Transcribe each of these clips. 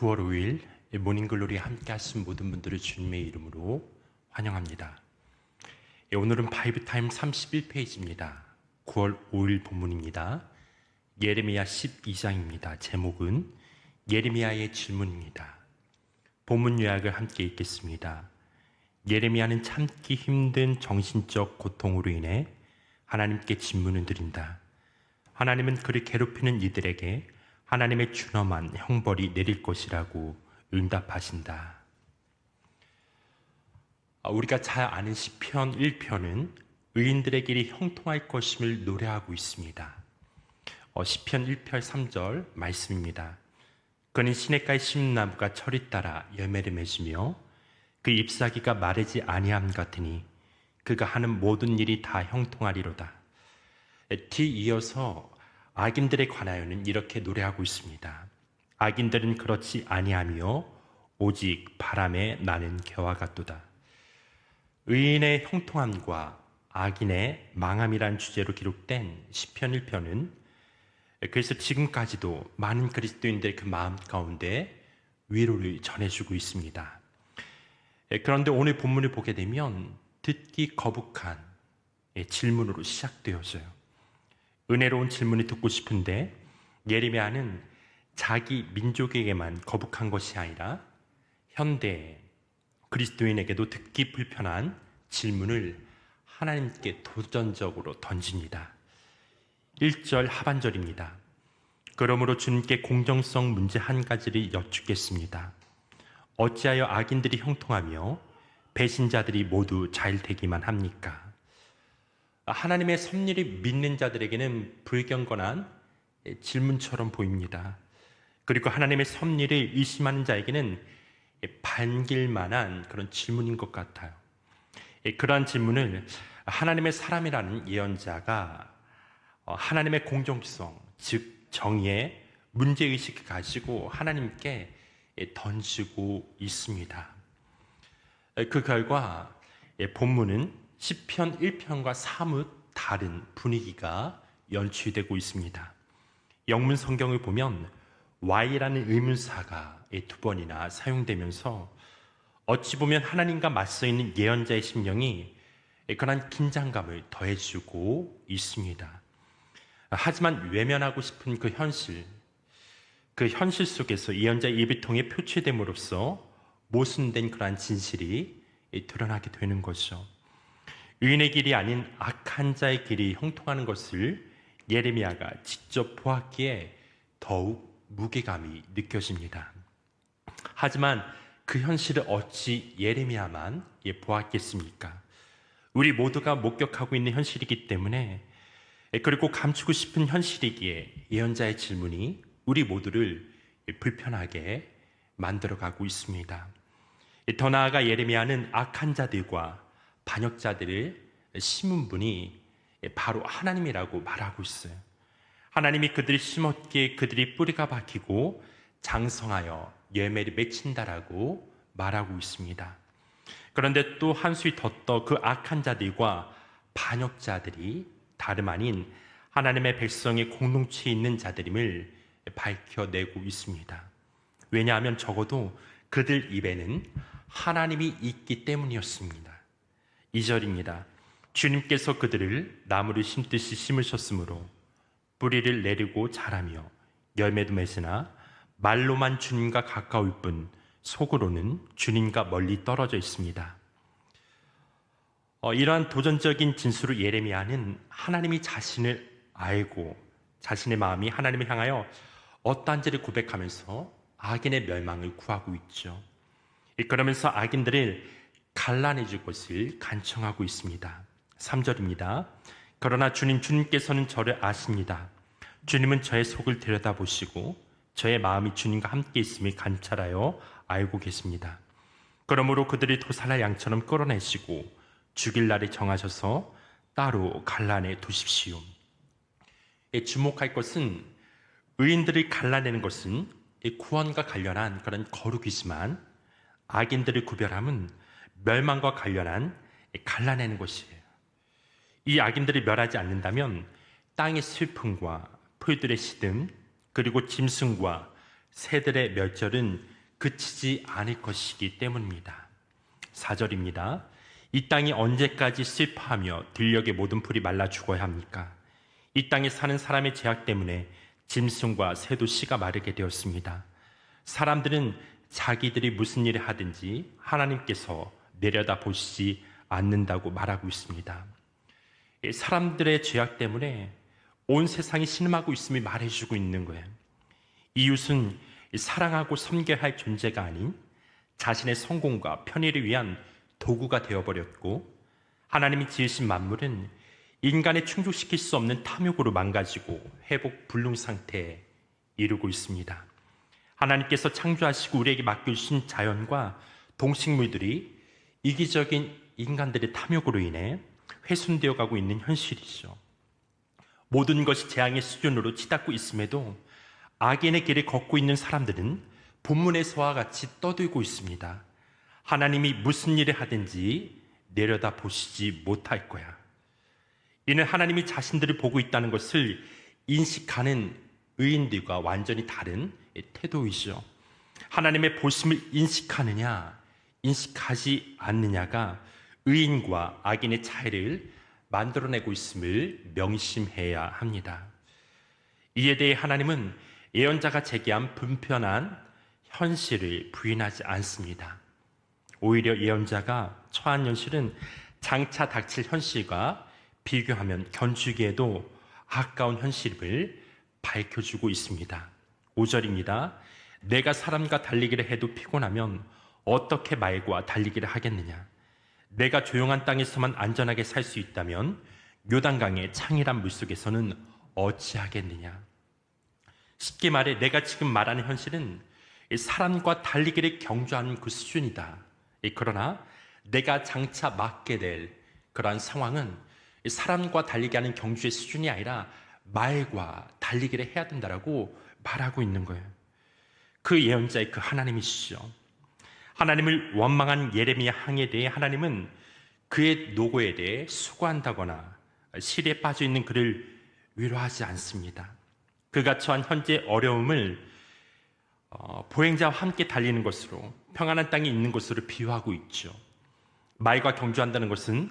9월 5일 모닝글로리에 함께 하신 모든 분들을 주님의 이름으로 환영합니다. 오늘은 바이브타임 31페이지입니다. 9월 5일 본문입니다. 예레미야 12장입니다. 제목은 예레미야의 질문입니다. 본문 요약을 함께 읽겠습니다. 예레미야는 참기 힘든 정신적 고통으로 인해 하나님께 질문을 드린다. 하나님은 그를 괴롭히는 이들에게 하나님의 준엄한 형벌이 내릴 것이라고 응답하신다. 우리가 잘 아는 시편 1편은 의인들의 길이 형통할 것임을 노래하고 있습니다. 시편 1편 3절 말씀입니다. 그는 시냇가에 심은 나무가 철이 따라 열매를 맺으며 그 잎사귀가 마르지 아니함 같으니 그가 하는 모든 일이 다 형통하리로다. 뒤이어서 악인들에 관하여는 이렇게 노래하고 있습니다. 악인들은 그렇지 아니하며 오직 바람에 나는 개와 같도다. 의인의 형통함과 악인의 망함이란 주제로 기록된 시편 1편은 그래서 지금까지도 많은 그리스도인들의 그 마음 가운데 위로를 전해주고 있습니다. 그런데 오늘 본문을 보게 되면 듣기 거북한 질문으로 시작되어져요. 은혜로운 질문을 듣고 싶은데 예레미야는 자기 민족에게만 거북한 것이 아니라 현대 그리스도인에게도 듣기 불편한 질문을 하나님께 도전적으로 던집니다. 1절 하반절입니다. 그러므로 주님께 공정성 문제 한 가지를 여쭙겠습니다. 어찌하여 악인들이 형통하며 배신자들이 모두 잘 되기만 합니까? 하나님의 섭리를 믿는 자들에게는 불경건한 질문처럼 보입니다. 그리고 하나님의 섭리를 의심하는 자에게는 반길만한 그런 질문인 것 같아요. 그러한 질문을 하나님의 사람이라는 예언자가 하나님의 공정성, 즉 정의의 문제의식을 가지고 하나님께 던지고 있습니다. 그 결과 본문은 시편 1편과 사뭇 다른 분위기가 연출되고 있습니다. 영문 성경을 보면 Y라는 의문사가 2번이나 사용되면서 어찌 보면 하나님과 맞서 있는 예언자의 심령이 그런 긴장감을 더해주고 있습니다. 하지만 외면하고 싶은 그 현실 속에서 예언자의 입을 통해 표출됨으로써 모순된 그러한 진실이 드러나게 되는 거죠. 의인의 길이 아닌 악한 자의 길이 형통하는 것을 예레미야가 직접 보았기에 더욱 무게감이 느껴집니다. 하지만 그 현실을 어찌 예레미야만 보았겠습니까? 우리 모두가 목격하고 있는 현실이기 때문에, 그리고 감추고 싶은 현실이기에 예언자의 질문이 우리 모두를 불편하게 만들어가고 있습니다. 더 나아가 예레미야는 악한 자들과 반역자들을 심은 분이 바로 하나님이라고 말하고 있어요. 하나님이 그들이 심었기에 그들이 뿌리가 박히고 장성하여 열매를 맺힌다라고 말하고 있습니다. 그런데 또 한 수위 더 떠 그 악한 자들과 반역자들이 다름 아닌 하나님의 백성의 공동체에 있는 자들임을 밝혀내고 있습니다. 왜냐하면 적어도 그들 입에는 하나님이 있기 때문이었습니다. 2절입니다. 주님께서 그들을 나무를 심듯이 심으셨으므로 뿌리를 내리고 자라며 열매도 맺으나 말로만 주님과 가까울 뿐 속으로는 주님과 멀리 떨어져 있습니다. 이러한 도전적인 진술로 예레미야는 하나님이 자신을 알고 자신의 마음이 하나님을 향하여 어떠한지를 고백하면서 악인의 멸망을 구하고 있죠. 그러면서 악인들을 갈라내 줄 것을 간청하고 있습니다. 3절입니다. 그러나 주님께서는 저를 아십니다. 주님은 저의 속을 들여다보시고 저의 마음이 주님과 함께 있음을 관찰하여 알고 계십니다. 그러므로 그들이 도살할 양처럼 끌어내시고 죽일 날을 정하셔서 따로 갈라내 두십시오. 주목할 것은 의인들을 갈라내는 것은 구원과 관련한 그런 거룩이지만 악인들을 구별함은 멸망과 관련한 갈라내는 것이에요. 이 악인들을 멸하지 않는다면 땅의 슬픔과 풀들의 시듬 그리고 짐승과 새들의 멸절은 그치지 않을 것이기 때문입니다. 4절입니다. 이 땅이 언제까지 슬퍼하며 들녘의 모든 풀이 말라 죽어야 합니까? 이 땅에 사는 사람의 죄악 때문에 짐승과 새도 씨가 마르게 되었습니다. 사람들은 자기들이 무슨 일을 하든지 하나님께서 내려다 보시지 않는다고 말하고 있습니다. 사람들의 죄악 때문에 온 세상이 신음하고 있음을 말해주고 있는 거예요. 이웃은 사랑하고 섬겨야 할 존재가 아닌 자신의 성공과 편의를 위한 도구가 되어버렸고, 하나님이 지으신 만물은 인간을 충족시킬 수 없는 탐욕으로 망가지고 회복 불능 상태에 이르고 있습니다. 하나님께서 창조하시고 우리에게 맡겨주신 자연과 동식물들이 이기적인 인간들의 탐욕으로 인해 훼손되어 가고 있는 현실이죠. 모든 것이 재앙의 수준으로 치닫고 있음에도 악인의 길을 걷고 있는 사람들은 본문에서와 같이 떠들고 있습니다. 하나님이 무슨 일을 하든지 내려다 보시지 못할 거야. 이는 하나님이 자신들을 보고 있다는 것을 인식하는 의인들과 완전히 다른 태도이죠. 하나님의 보심을 인식하느냐, 인식하지 않느냐가 의인과 악인의 차이를 만들어내고 있음을 명심해야 합니다. 이에 대해 하나님은 예언자가 제기한 불편한 현실을 부인하지 않습니다. 오히려 예언자가 처한 현실은 장차 닥칠 현실과 비교하면 견주기에도 아까운 현실을 밝혀주고 있습니다. 5절입니다. 내가 사람과 달리기를 해도 피곤하면 어떻게 말과 달리기를 하겠느냐? 내가 조용한 땅에서만 안전하게 살 수 있다면 요단강의 창이란 물속에서는 어찌하겠느냐? 쉽게 말해 내가 지금 말하는 현실은 사람과 달리기를 경주하는 그 수준이다. 그러나 내가 장차 맡게 될 그러한 상황은 사람과 달리기 하는 경주의 수준이 아니라 말과 달리기를 해야 된다라고 말하고 있는 거예요. 그 예언자의 그 하나님이시죠. 하나님을 원망한 예레미야 항에 대해 하나님은 그의 노고에 대해 수고한다거나 실에 빠져 있는 그를 위로하지 않습니다. 그가 처한 현재 어려움을 보행자와 함께 달리는 것으로, 평안한 땅에 있는 것으로 비유하고 있죠. 말과 경주한다는 것은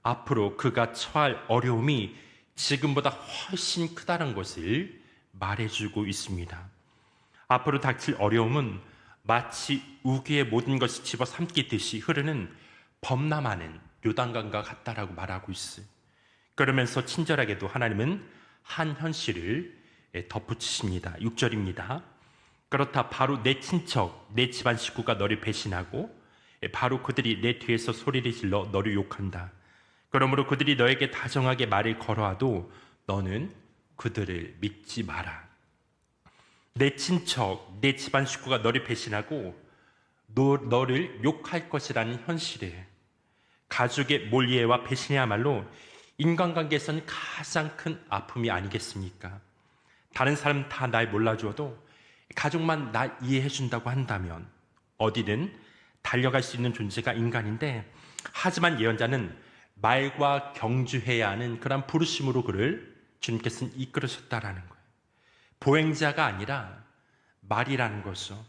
앞으로 그가 처할 어려움이 지금보다 훨씬 크다는 것을 말해주고 있습니다. 앞으로 닥칠 어려움은 마치 우기의 모든 것이 집어삼키듯이 흐르는 범람하는 요단강과 같다라고 말하고 있어요. 그러면서 친절하게도 하나님은 한 현실을 덧붙이십니다. 6절입니다. 그렇다 바로 내 친척, 내 집안 식구가 너를 배신하고 바로 그들이 내 뒤에서 소리를 질러 너를 욕한다. 그러므로 그들이 너에게 다정하게 말을 걸어와도 너는 그들을 믿지 마라. 내 친척, 내 집안 식구가 너를 배신하고 너를 욕할 것이라는 현실에, 가족의 몰예와 배신이야말로 인간관계에서는 가장 큰 아픔이 아니겠습니까? 다른 사람 다 날 몰라주어도 가족만 날 이해해준다고 한다면 어디든 달려갈 수 있는 존재가 인간인데, 하지만 예언자는 말과 경주해야 하는 그런 부르심으로 그를 주님께서는 이끌으셨다라는 거예요. 보행자가 아니라 말이라는 거죠.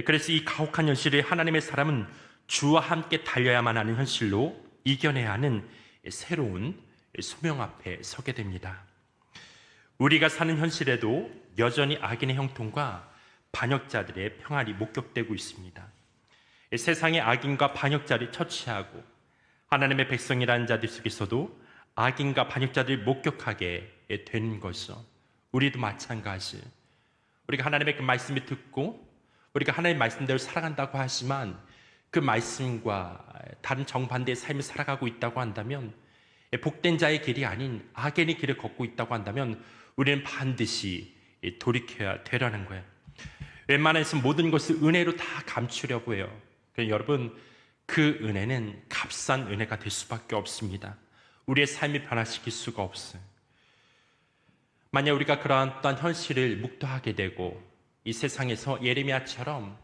그래서 이 가혹한 현실을 하나님의 사람은 주와 함께 달려야만 하는 현실로 이겨내야 하는 새로운 소명 앞에 서게 됩니다. 우리가 사는 현실에도 여전히 악인의 형통과 반역자들의 평안이 목격되고 있습니다. 세상의 악인과 반역자를 처치하고 하나님의 백성이라는 자들 속에서도 악인과 반역자들을 목격하게 되는 것이죠. 우리도 마찬가지. 우리가 하나님의 그 말씀을 듣고 우리가 하나님의 말씀대로 살아간다고 하지만 그 말씀과 다른 정반대의 삶을 살아가고 있다고 한다면, 복된 자의 길이 아닌 악인의 길을 걷고 있다고 한다면 우리는 반드시 돌이켜야 되라는 거예요. 웬만해서 모든 것을 은혜로 다 감추려고 해요. 그러니까 여러분, 그 은혜는 값싼 은혜가 될 수밖에 없습니다. 우리의 삶을 변화시킬 수가 없어요. 만약 우리가 그러한 어떤 현실을 묵도하게 되고 이 세상에서 예레미야처럼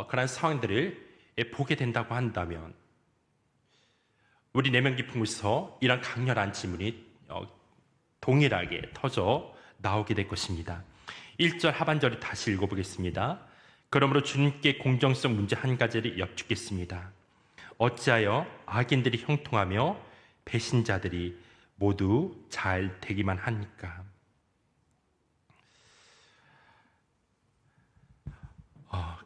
그러한 상황들을 보게 된다고 한다면 우리 내면 깊은 곳에서 이런 강렬한 질문이 동일하게 터져 나오게 될 것입니다. 1절 하반절을 다시 읽어보겠습니다. 그러므로 주님께 공정성 문제 한 가지를 여쭙겠습니다. 어찌하여 악인들이 형통하며 배신자들이 모두 잘 되기만 합니까?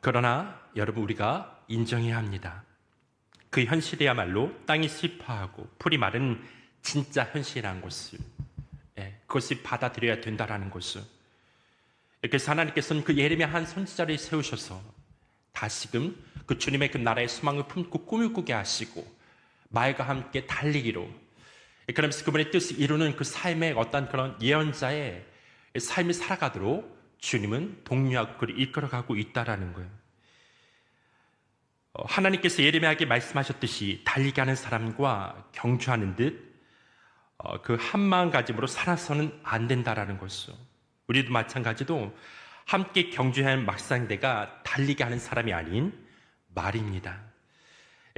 그러나 여러분, 우리가 인정해야 합니다. 그 현실이야말로 땅이 슬퍼하고 풀이 마른 진짜 현실이라는 것을, 그것을 받아들여야 된다라는 것을. 그래서 하나님께서는 그 예레미야 한 선지자를 세우셔서 다시금 그 주님의 그 나라의 소망을 품고 꿈을 꾸게 하시고 말과 함께 달리기로, 그러면서 그분의 뜻을 이루는 그 삶의 어떤 그런 예언자의 삶을 살아가도록 주님은 독려하고 그를 이끌어가고 있다라는 거예요. 하나님께서 예레미야에게 말씀하셨듯이 달리게 하는 사람과 경주하는 듯 그 한 마음가짐으로 살아서는 안 된다라는 것이죠. 우리도 마찬가지로 함께 경주해야 하는 막상대가 달리게 하는 사람이 아닌 말입니다.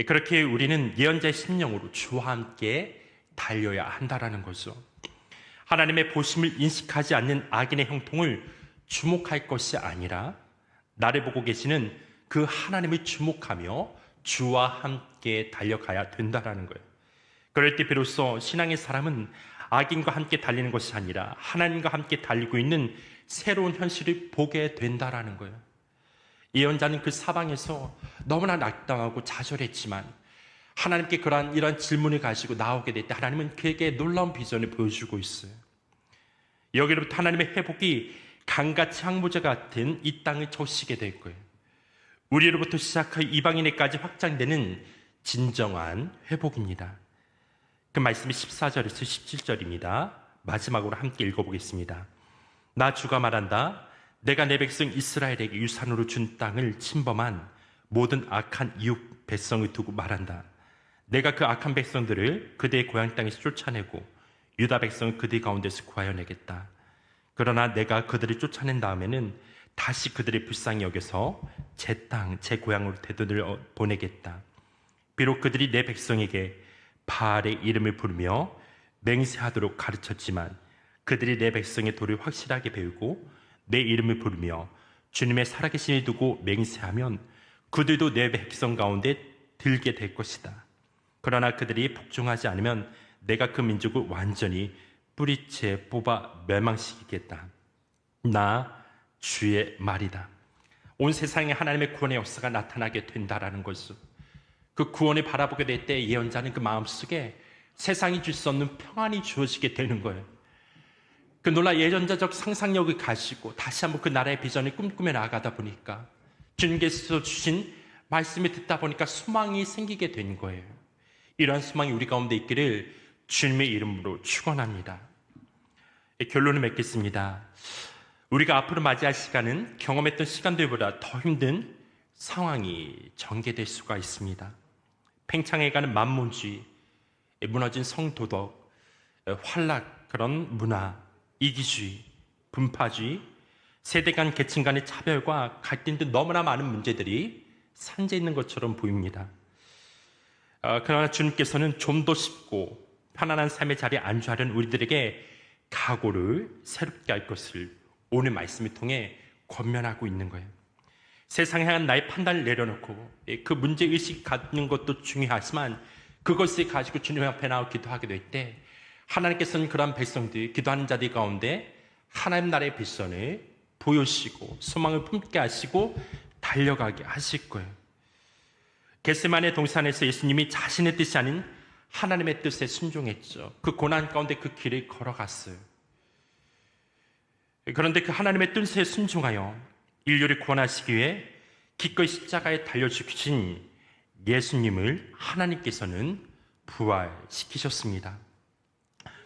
그렇게 우리는 예언자의 심령으로 주와 함께 달려야 한다라는 거죠. 하나님의 보심을 인식하지 않는 악인의 형통을 주목할 것이 아니라 나를 보고 계시는 그 하나님을 주목하며 주와 함께 달려가야 된다라는 거예요. 그럴 때 비로소 신앙의 사람은 악인과 함께 달리는 것이 아니라 하나님과 함께 달리고 있는 새로운 현실을 보게 된다라는 거예요. 예언자는 그 사방에서 너무나 낙담하고 좌절했지만 하나님께 이런 질문을 가지고 나오게 될 때 하나님은 그에게 놀라운 비전을 보여주고 있어요. 여기로부터 하나님의 회복이 강같이 항모제 같은 이 땅을 적시게 될 거예요. 우리로부터 시작하여 이방인에까지 확장되는 진정한 회복입니다. 그 말씀이 14절에서 17절입니다. 마지막으로 함께 읽어보겠습니다. 나 주가 말한다. 내가 내 백성 이스라엘에게 유산으로 준 땅을 침범한 모든 악한 이웃 백성을 두고 말한다. 내가 그 악한 백성들을 그들의 고향 땅에서 쫓아내고 유다 백성을 그들 가운데서 구하여내겠다. 그러나 내가 그들을 쫓아낸 다음에는 다시 그들의 불쌍히 여겨서 제 땅, 제 고향으로 되돌려 보내겠다. 비록 그들이 내 백성에게 바알의 이름을 부르며 맹세하도록 가르쳤지만 그들이 내 백성의 도를 확실하게 배우고 내 이름을 부르며 주님의 살아계심을 두고 맹세하면 그들도 내 백성 가운데 들게 될 것이다. 그러나 그들이 복종하지 않으면 내가 그 민족을 완전히 뿌리채 뽑아 멸망시키겠다. 나 주의 말이다. 온 세상에 하나님의 구원의 역사가 나타나게 된다라는 것을, 그 구원을 바라보게 될 때 예언자는 그 마음속에 세상이 줄 수 없는 평안이 주어지게 되는 거예요. 그 놀라 예언자적 상상력을 가지고 다시 한번 그 나라의 비전을 꿈꾸며 나아가다 보니까 주님께서 주신 말씀을 듣다 보니까 소망이 생기게 된 거예요. 이러한 소망이 우리 가운데 있기를 주님의 이름으로 축원합니다. 결론을 맺겠습니다. 우리가 앞으로 맞이할 시간은 경험했던 시간들보다 더 힘든 상황이 전개될 수가 있습니다. 팽창해가는 만몬주의, 무너진 성도덕, 환락, 그런 문화, 이기주의, 분파주의, 세대 간 계층 간의 차별과 갈등 등 너무나 많은 문제들이 산재 있는 것처럼 보입니다. 그러나 주님께서는 좀 더 쉽고 편안한 삶의 자리에 안주하려는 우리들에게 각오를 새롭게 할 것을 오늘 말씀을 통해 권면하고 있는 거예요. 세상에 향한 나의 판단을 내려놓고 그 문제의식 갖는 것도 중요하지만 그것을 가지고 주님 앞에 나와 기도하게 될 때 하나님께서는 그러한 백성들, 기도하는 자들 가운데 하나님 나라의 비전을 보여주시고 소망을 품게 하시고 달려가게 하실 거예요. 겟세마네 동산에서 예수님이 자신의 뜻이 아닌 하나님의 뜻에 순종했죠. 그 고난 가운데 그 길을 걸어갔어요. 그런데 그 하나님의 뜻에 순종하여 인류를 구원하시기 위해 기꺼이 십자가에 달려 죽으신 예수님을 하나님께서는 부활시키셨습니다.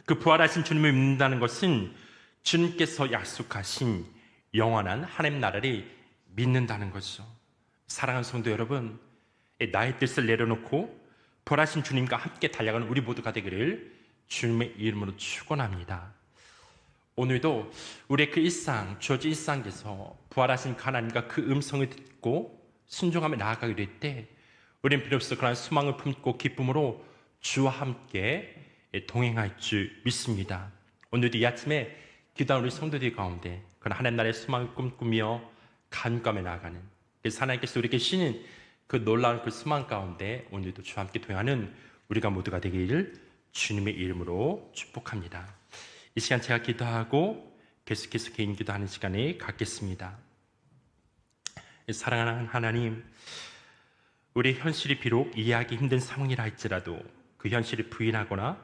그 부활하신 주님을 믿는다는 것은 주님께서 약속하신 영원한 하나님 나라를 믿는다는 것이죠. 사랑하는 성도 여러분, 나의 뜻을 내려놓고 부활하신 주님과 함께 달려가는 우리 모두가 되기를 주님의 이름으로 축원합니다. 오늘도 우리의 그 일상, 주어진 일상에서 부활하신 하나님과 그 음성을 듣고 순종하며 나아가게 될 때 우리는 비로소 그런 소망을 품고 기쁨으로 주와 함께 동행할 줄 믿습니다. 오늘도 이 아침에 기도하는 우리 성도들 가운데 그런 하나님 나라의 소망을 꿈꾸며 간구하며 나아가는 그래서 하나님께서 우리에게 주시는 그 놀라운 그 소망 가운데 오늘도 주와 함께 동행하는 우리가 모두가 되기를 주님의 이름으로 축복합니다. 이 시간 제가 기도하고 계속해서 개인 기도하는 시간을 갖겠습니다. 사랑하는 하나님, 우리 현실이 비록 이해하기 힘든 상황이라 할지라도 그 현실을 부인하거나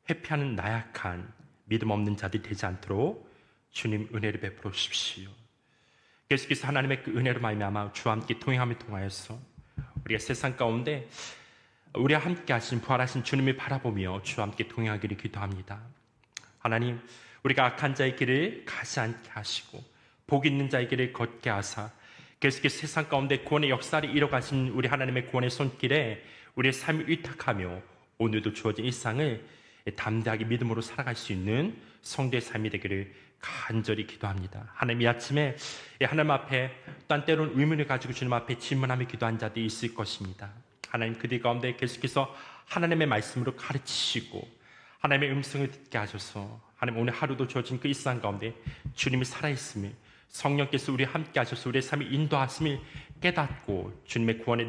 회피하는 나약한 믿음 없는 자들이 되지 않도록 주님 은혜를 베풀어 주십시오. 계속해서 하나님의 그 은혜로 말미암아 주와 함께 동행함을 통하여서 우리가 세상 가운데 우리와 함께 하신 부활하신 주님을 바라보며 주와 함께 동행하기를 기도합니다. 하나님, 우리가 악한 자의 길을 가지 않게 하시고 복 있는 자의 길을 걷게 하사 계속해서 세상 가운데 구원의 역사를 이뤄가신 우리 하나님의 구원의 손길에 우리의 삶을 위탁하며 오늘도 주어진 일상을 담대하게 믿음으로 살아갈 수 있는 성도의 삶이 되기를 간절히 기도합니다. 하나님, 이 아침에 하나님 앞에 딴 때로는 의문을 가지고 주님 앞에 질문하며 기도한 자들이 있을 것입니다. 하나님, 그들 가운데 계속해서 하나님의 말씀으로 가르치시고 하나님의 음성을 듣게 하셔서 하나님 오늘 하루도 주어진 그 일상 가운데 주님이 살아있음을, 성령께서 우리 함께 하셔서 우리의 삶을 인도하심을 깨닫고 주님의 구원의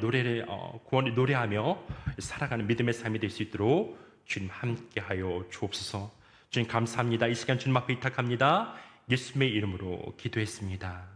구원을 노래하며 살아가는 믿음의 삶이 될 수 있도록 주님 함께하여 주옵소서. 주님 감사합니다. 이 시간 주님 앞에 위탁합니다. 예수님의 이름으로 기도했습니다.